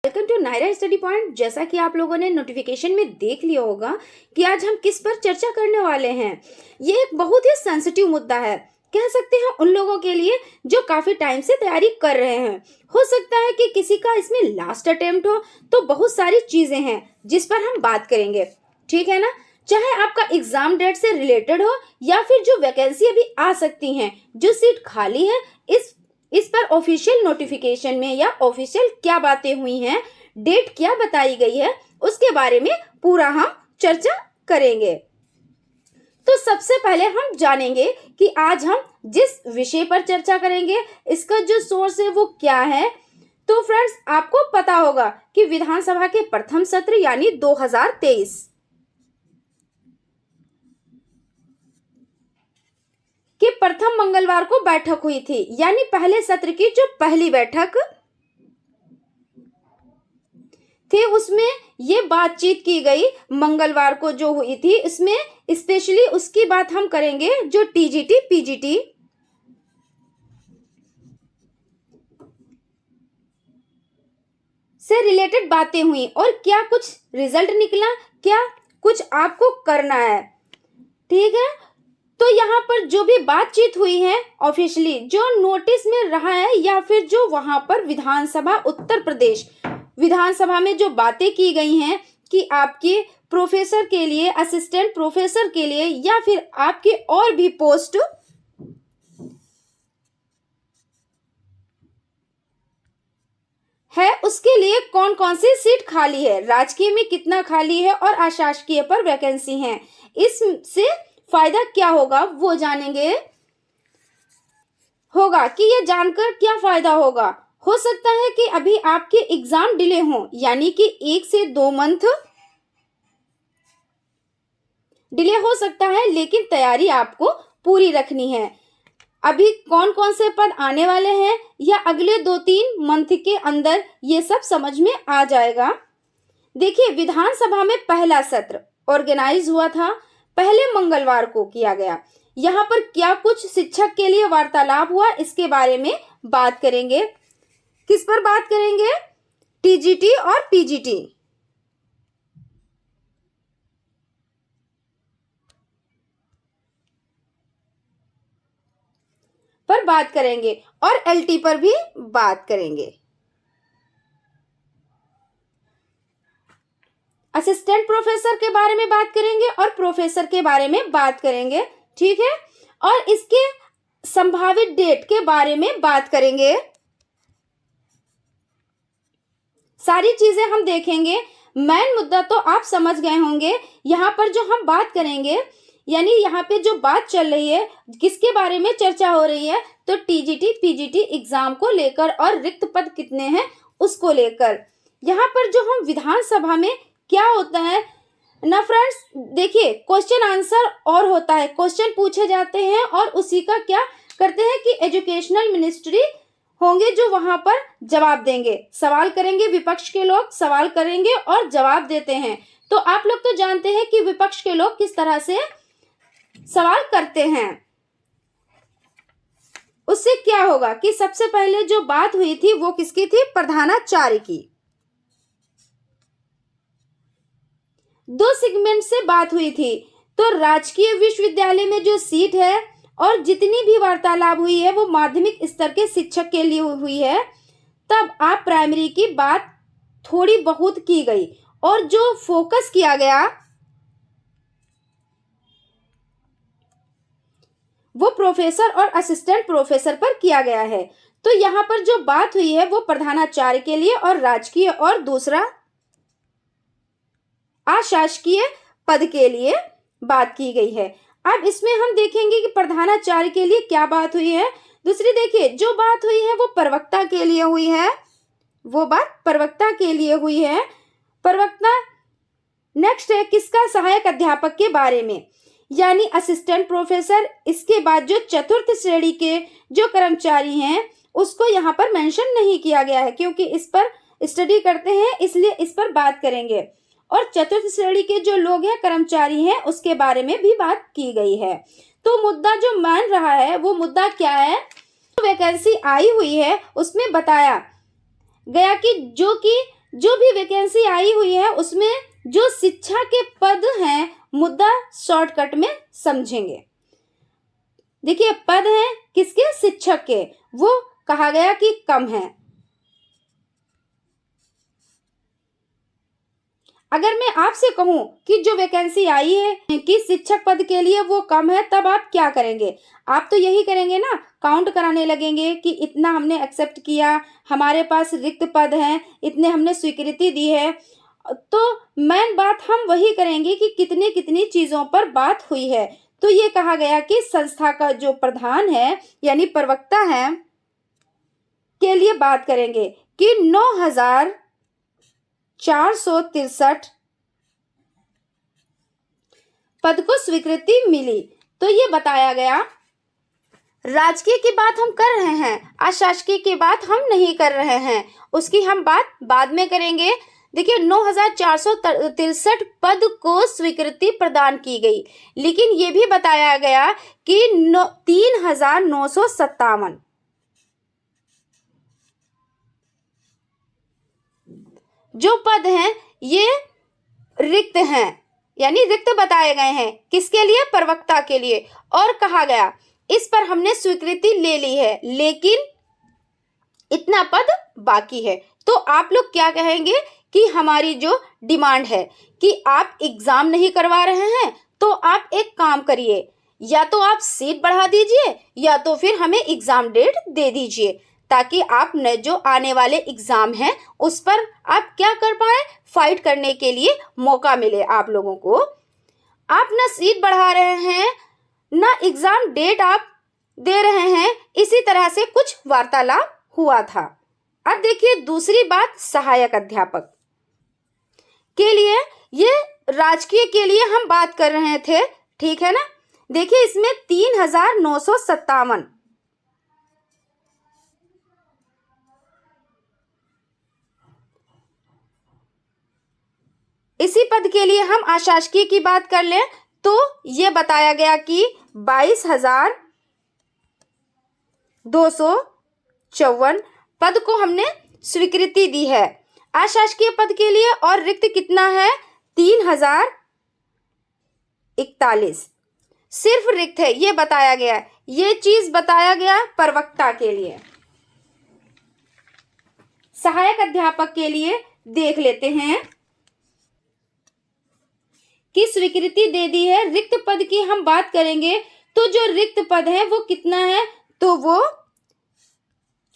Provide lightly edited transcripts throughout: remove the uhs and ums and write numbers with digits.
Welcome to Naira study point. जैसा कि आप लोगों ने नोटिफिकेशन में देख लिया होगा कि आज हम किस पर चर्चा करने वाले हैं। ये एक बहुत ही सेंसिटिव मुद्दा है, कह सकते हैं उन लोगों के लिए जो काफी टाइम से तैयारी कर रहे हैं। हो सकता है कि किसी का इसमें लास्ट अटेम्प्ट हो, तो बहुत सारी चीजें हैं जिस पर हम बात करेंगे, ठीक है ना। चाहे आपका एग्जाम डेट से रिलेटेड हो या फिर जो वैकेंसी अभी आ सकती हैं, जो सीट खाली है, इस पर ऑफिशियल नोटिफिकेशन में या ऑफिशियल क्या बातें हुई हैं, डेट क्या बताई गई है, उसके बारे में पूरा हम चर्चा करेंगे। तो सबसे पहले हम जानेंगे कि आज हम जिस विषय पर चर्चा करेंगे इसका जो सोर्स है वो क्या है। तो फ्रेंड्स, आपको पता होगा कि विधानसभा के प्रथम सत्र यानी 2023 कि प्रथम मंगलवार को बैठक हुई थी, यानी पहले सत्र की जो पहली बैठक थी उसमें ये बातचीत की गई मंगलवार को जो हुई थी। इसमें स्पेशली उसकी बात हम करेंगे जो टीजीटी पीजीटी से रिलेटेड बातें हुई और क्या कुछ रिजल्ट निकला, क्या कुछ आपको करना है, ठीक है। तो यहाँ पर जो भी बातचीत हुई है ऑफिशियली जो नोटिस में रहा है या फिर जो वहां पर विधानसभा उत्तर प्रदेश विधानसभा में जो बातें की गई हैं कि आपके प्रोफेसर के लिए, असिस्टेंट प्रोफेसर के लिए या फिर आपके और भी पोस्ट है उसके लिए कौन कौन सी सीट खाली है, राजकीय में कितना खाली है और अशासकीय पर वैकेंसी है, इससे फायदा क्या होगा वो जानेंगे। होगा कि ये जानकर क्या फायदा होगा। हो सकता है कि अभी आपके एग्जाम डिले हो, यानी कि 1 से 2 मंथ डिले हो सकता है, लेकिन तैयारी आपको पूरी रखनी है। अभी कौन कौन से पद आने वाले हैं या अगले 2-3 मंथ के अंदर ये सब समझ में आ जाएगा। देखिए, विधानसभा में पहला सत्र ऑर्गेनाइज हुआ था, पहले मंगलवार को किया गया। यहाँ पर क्या कुछ शिक्षक के लिए वार्तालाप हुआ इसके बारे में बात करेंगे। किस पर बात करेंगे? टीजीटी और पीजीटी पर बात करेंगे और एलटी पर भी बात करेंगे। असिस्टेंट प्रोफेसर के बारे में बात करेंगे और प्रोफेसर के बारे में बात करेंगे, ठीक है। और इसके संभावित डेट के बारे में बात करेंगे। सारी चीजें हम देखेंगे। मेन मुद्दा तो आप समझ गए होंगे। यहाँ पर जो हम बात करेंगे, यानी यहाँ पे जो बात चल रही है, किसके बारे में चर्चा हो रही है, तो टीजीटी पीजीटी एग्जाम को लेकर और रिक्त पद कितने हैं उसको लेकर। यहाँ पर जो हम विधानसभा में क्या होता है ना फ्रेंड्स, देखिए क्वेश्चन आंसर और होता है, क्वेश्चन पूछे जाते हैं और उसी का क्या करते हैं कि एजुकेशनल मिनिस्ट्री होंगे जो वहां पर जवाब देंगे, सवाल करेंगे, विपक्ष के लोग सवाल करेंगे और जवाब देते हैं। तो आप लोग तो जानते हैं कि विपक्ष के लोग किस तरह से सवाल करते हैं। उससे क्या होगा कि सबसे पहले जो बात हुई थी वो किसकी थी? प्रधानाचार्य की। 2 सेगमेंट से बात हुई थी। तो राजकीय विश्वविद्यालय में जो सीट है और जितनी भी वार्तालाप हुई है वो माध्यमिक स्तर के शिक्षक के लिए हुई है। तब आप प्राइमरी की बात थोड़ी बहुत की गई और जो फोकस किया गया वो प्रोफेसर और असिस्टेंट प्रोफेसर पर किया गया है। तो यहाँ पर जो बात हुई है वो प्रधानाचार्य के लिए और राजकीय और दूसरा अशासकीय पद के लिए बात की गई है। अब इसमें हम देखेंगे कि प्रधानाचार्य के लिए क्या बात हुई है। दूसरी देखिए, जो बात हुई है वो प्रवक्ता के लिए हुई है, वो बात प्रवक्ता के लिए हुई है। प्रवक्ता नेक्स्ट है किसका? सहायक अध्यापक के बारे में, यानी असिस्टेंट प्रोफेसर। इसके बाद जो चतुर्थ श्रेणी के जो कर्मचारी हैं उसको यहाँ पर मेंशन नहीं किया गया है, क्योंकि इस पर स्टडी करते हैं इसलिए इस पर बात करेंगे। और चतुर्थ श्रेणी के जो लोग हैं, कर्मचारी हैं, उसके बारे में भी बात की गई है। तो मुद्दा जो मान रहा है वो मुद्दा क्या है? तो वैकेंसी आई हुई है उसमें बताया गया कि जो कि जो भी वैकेंसी आई हुई है उसमें जो शिक्षा के पद हैं, मुद्दा शॉर्टकट में समझेंगे। देखिए, पद हैं किसके? शिक्षक के, वो कहा गया कि कम है। अगर मैं आपसे कहूं कि जो वैकेंसी आई है कि शिक्षक पद के लिए वो कम है, तब आप क्या करेंगे? आप तो यही करेंगे ना, काउंट कराने लगेंगे कि इतना हमने एक्सेप्ट किया, हमारे पास रिक्त पद हैं, इतने हमने स्वीकृति दी है। तो मेन बात हम वही करेंगे कि कितनी कितनी चीजों पर बात हुई है। तो ये कहा गया कि संस्था का जो प्रधान है यानी प्रवक्ता है के लिए बात करेंगे कि 9,463 पद को स्वीकृति मिली। तो ये बताया गया। राजकीय की बात हम कर रहे हैं, अशासकीय की बात हम नहीं कर रहे हैं, उसकी हम बात बाद में करेंगे। देखिए, 9,463 पद को स्वीकृति प्रदान की गई, लेकिन ये भी बताया गया कि 3,957 जो पद हैं ये रिक्त हैं, यानी रिक्त बताए गए हैं। किसके लिए? प्रवक्ता के लिए। और कहा गया इस पर हमने स्वीकृति ले ली है, लेकिन इतना पद बाकी है। तो आप लोग क्या कहेंगे कि हमारी जो डिमांड है कि आप एग्जाम नहीं करवा रहे हैं, तो आप एक काम करिए, या तो आप सीट बढ़ा दीजिए या तो फिर हमें एग्जाम डेट दे दीजिए, ताकि आप न जो आने वाले एग्जाम हैं उस पर आप क्या कर पाए, फाइट करने के लिए मौका मिले आप लोगों को। आप ना सीट बढ़ा रहे हैं ना एग्जाम डेट आप दे रहे हैं, इसी तरह से कुछ वार्तालाप हुआ था। अब देखिए दूसरी बात, सहायक अध्यापक के लिए, ये राजकीय के लिए हम बात कर रहे थे, ठीक है ना। देखिए इसमें 3,957 इसी पद के लिए हम अशासकीय की बात कर लें तो ये बताया गया कि 22,254 पद को हमने स्वीकृति दी है अशासकीय पद के लिए, और रिक्त कितना है? 3,041 सिर्फ रिक्त है, ये बताया गया। ये चीज बताया गया प्रवक्ता के लिए। सहायक अध्यापक के लिए देख लेते हैं कि स्वीकृति दे दी है। रिक्त पद की हम बात करेंगे तो जो रिक्त पद है वो कितना है? तो वो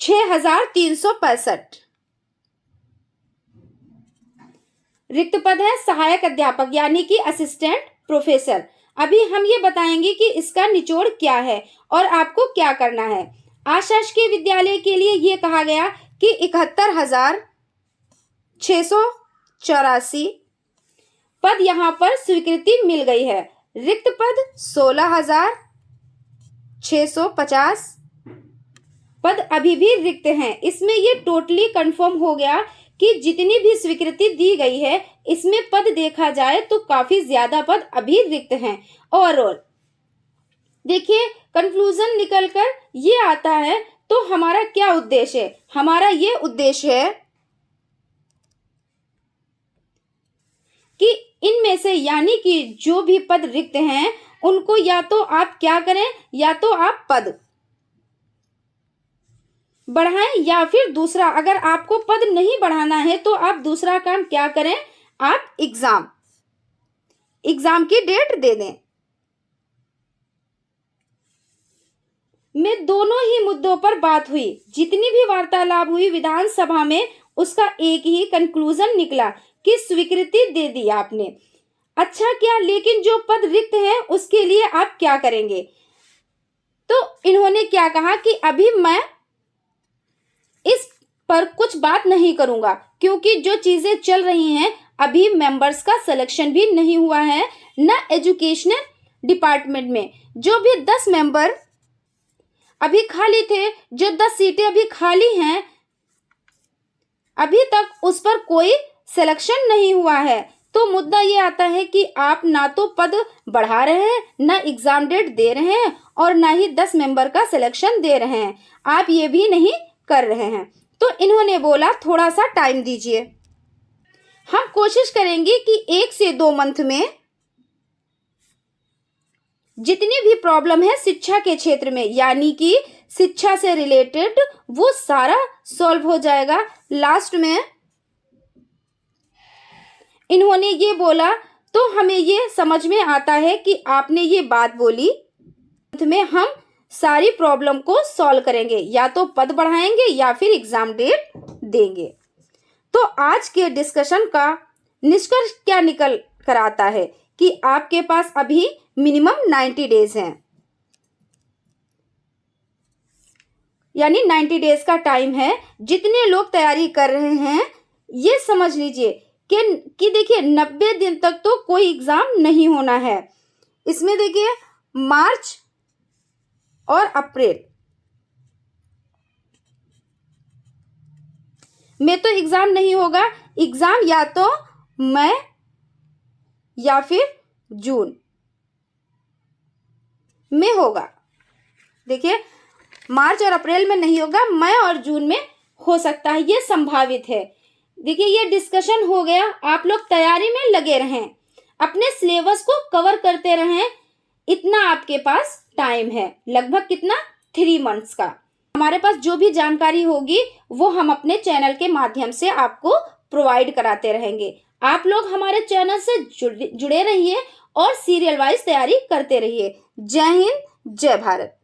6,365 रिक्त पद है सहायक अध्यापक यानी कि असिस्टेंट प्रोफेसर। अभी हम ये बताएंगे कि इसका निचोड़ क्या है और आपको क्या करना है। अशासकीय विद्यालय के लिए ये कहा गया कि 71,684 पद यहाँ पर स्वीकृति मिल गई है। रिक्त पद 16,650 पद अभी भी रिक्त हैं। इसमें ये टोटली कंफर्म हो गया कि जितनी भी स्वीकृति दी गई है इसमें पद देखा जाए तो काफी ज्यादा पद अभी रिक्त हैं। ओवरऑल देखिए कंक्लूजन निकलकर ये आता है, तो हमारा क्या उद्देश्य है? हमारा ये उद्देश्य है कि इनमें से यानी कि जो भी पद रिक्त हैं उनको या तो आप क्या करें, या तो आप पद बढ़ाएं, या फिर दूसरा अगर आपको पद नहीं बढ़ाना है तो आप दूसरा काम क्या करें, आप एग्जाम की डेट दे दें। में दोनों ही मुद्दों पर बात हुई, जितनी भी वार्तालाप हुई विधानसभा में उसका एक ही कंक्लूजन निकला कि स्वीकृति दे दी आपने। अच्छा क्या, लेकिन जो पद रिक्त हैं उसके लिए आप क्या करेंगे? तो इन्होंने क्या कहा कि अभी मैं इस पर कुछ बात नहीं करूंगा, क्योंकि जो चीजें चल रही हैं अभी मेंबर्स का सिलेक्शन भी नहीं हुआ है, न एजुकेशनल डिपार्टमेंट में जो भी 10 मेंबर अभी खाली थे, जो 10 सीटें अभी खाली हैं, अभी तक उस पर कोई सिलेक्शन नहीं हुआ है। तो मुद्दा ये आता है कि आप ना तो पद बढ़ा रहे हैं, ना एग्जाम डेट दे रहे हैं, और ना ही 10 मेंबर का सिलेक्शन दे रहे हैं। आप ये भी नहीं कर रहे हैं। तो इन्होंने बोला थोड़ा सा टाइम दीजिए। हम कोशिश करेंगे कि 1 से 2 मंथ में जितनी भी प्रॉब्लम है शिक्षा के क्षेत्र में, यानी कि शिक्षा से रिलेटेड, वो सारा सॉल्व हो जाएगा। लास्ट में इन्होंने ये बोला तो हमें ये समझ में आता है कि आपने ये बात बोली, अंत में हम सारी प्रॉब्लम को सॉल्व करेंगे, या तो पद बढ़ाएंगे या फिर एग्जाम डेट देंगे। तो आज के डिस्कशन का निष्कर्ष क्या निकल कर आता है कि आपके पास अभी मिनिमम 90 डेज हैं, यानी 90 डेज का टाइम है। जितने लोग तैयारी कर रहे हैं ये समझ लीजिए कि देखिए 90 दिन तक तो कोई एग्जाम नहीं होना है। इसमें देखिए मार्च और अप्रैल में तो एग्जाम नहीं होगा। एग्जाम या तो मई या फिर जून में होगा। देखिए मार्च और अप्रैल में नहीं होगा, मई और जून में हो सकता है, ये संभावित है। देखिए ये डिस्कशन हो गया, आप लोग तैयारी में लगे रहें, अपने सिलेबस को कवर करते रहें। इतना आपके पास टाइम है, लगभग कितना 3 मंथ्स का। हमारे पास जो भी जानकारी होगी वो हम अपने चैनल के माध्यम से आपको प्रोवाइड कराते रहेंगे। आप लोग हमारे चैनल से जुड़े रहिए और सीरियल वाइज तैयारी करते रहिए। जय हिंद, जय भारत।